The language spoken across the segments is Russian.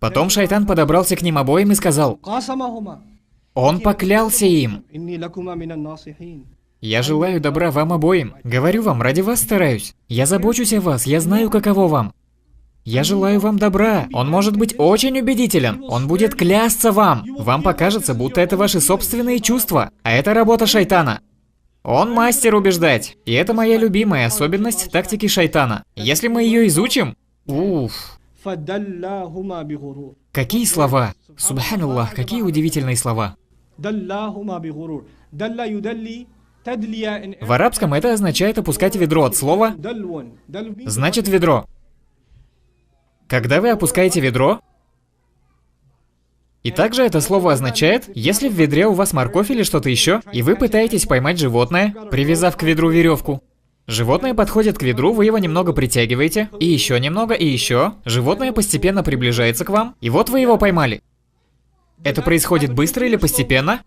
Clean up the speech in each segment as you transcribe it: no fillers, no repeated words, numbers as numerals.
Потом шайтан подобрался к ним обоим и сказал: он поклялся им: я желаю добра вам обоим. Говорю вам, ради вас стараюсь. Я забочусь о вас, я знаю, каково вам. Я желаю вам добра. Он может быть очень убедителен. Он будет клясться вам. Вам покажется, будто это ваши собственные чувства. А это работа шайтана. Он мастер убеждать. И это моя любимая особенность тактики шайтана. Если мы ее изучим... Уф. Какие слова? Субханаллах, какие удивительные слова. В арабском это означает опускать ведро от слова «значит ведро». Когда вы опускаете ведро, и также это слово означает, если в ведре у вас морковь или что-то еще, и вы пытаетесь поймать животное, привязав к ведру веревку. Животное подходит к ведру, вы его немного притягиваете, и еще немного, и еще. Животное постепенно приближается к вам, и вот вы его поймали. Это происходит быстро или постепенно?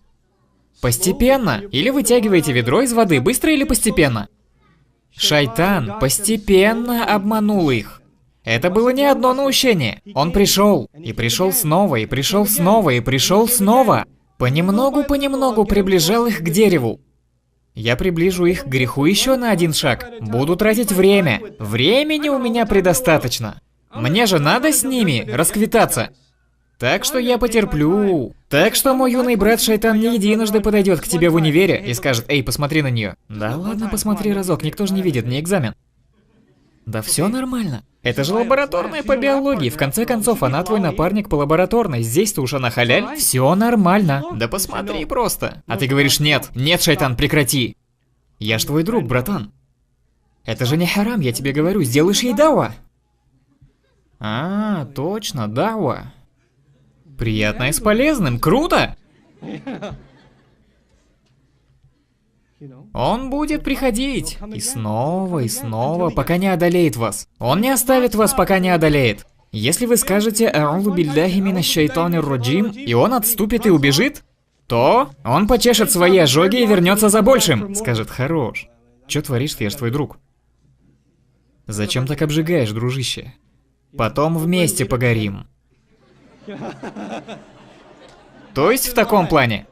Постепенно. Или вытягиваете ведро из воды, быстро или постепенно? Шайтан постепенно обманул их. Это было не одно наущение. Он пришел, и пришел снова, и пришел снова, и пришел снова. Понемногу приближал их к дереву. Я приближу их к греху еще на один шаг. Буду тратить время. Времени у меня предостаточно. Мне же надо с ними расквитаться. Так что я потерплю. Так что мой юный брат шайтан не единожды подойдет к тебе в универе и скажет: эй, посмотри на нее. Да ладно, посмотри разок, никто же не видит, не экзамен. Да все нормально. Это же лабораторная по биологии. В конце концов, она твой напарник по лабораторной. Здесь-то уж она халяль. Все нормально. Да посмотри просто. А ты говоришь: нет, нет, шайтан, прекрати. Я ж твой друг, братан. Это же не харам, я тебе говорю. Сделаешь ей дауа. А, точно, дауа. Приятное с полезным. Круто. Он будет приходить и снова, пока не одолеет вас. Он не оставит вас, пока не одолеет. Если вы скажете «А'узу билляхи минаш шайтанир раджим», и он отступит и убежит, то он почешет свои ожоги и вернется за большим. Скажет: хорош. Чё творишь ты, я ж твой друг. Зачем так обжигаешь, дружище? Потом вместе погорим. То есть в таком плане.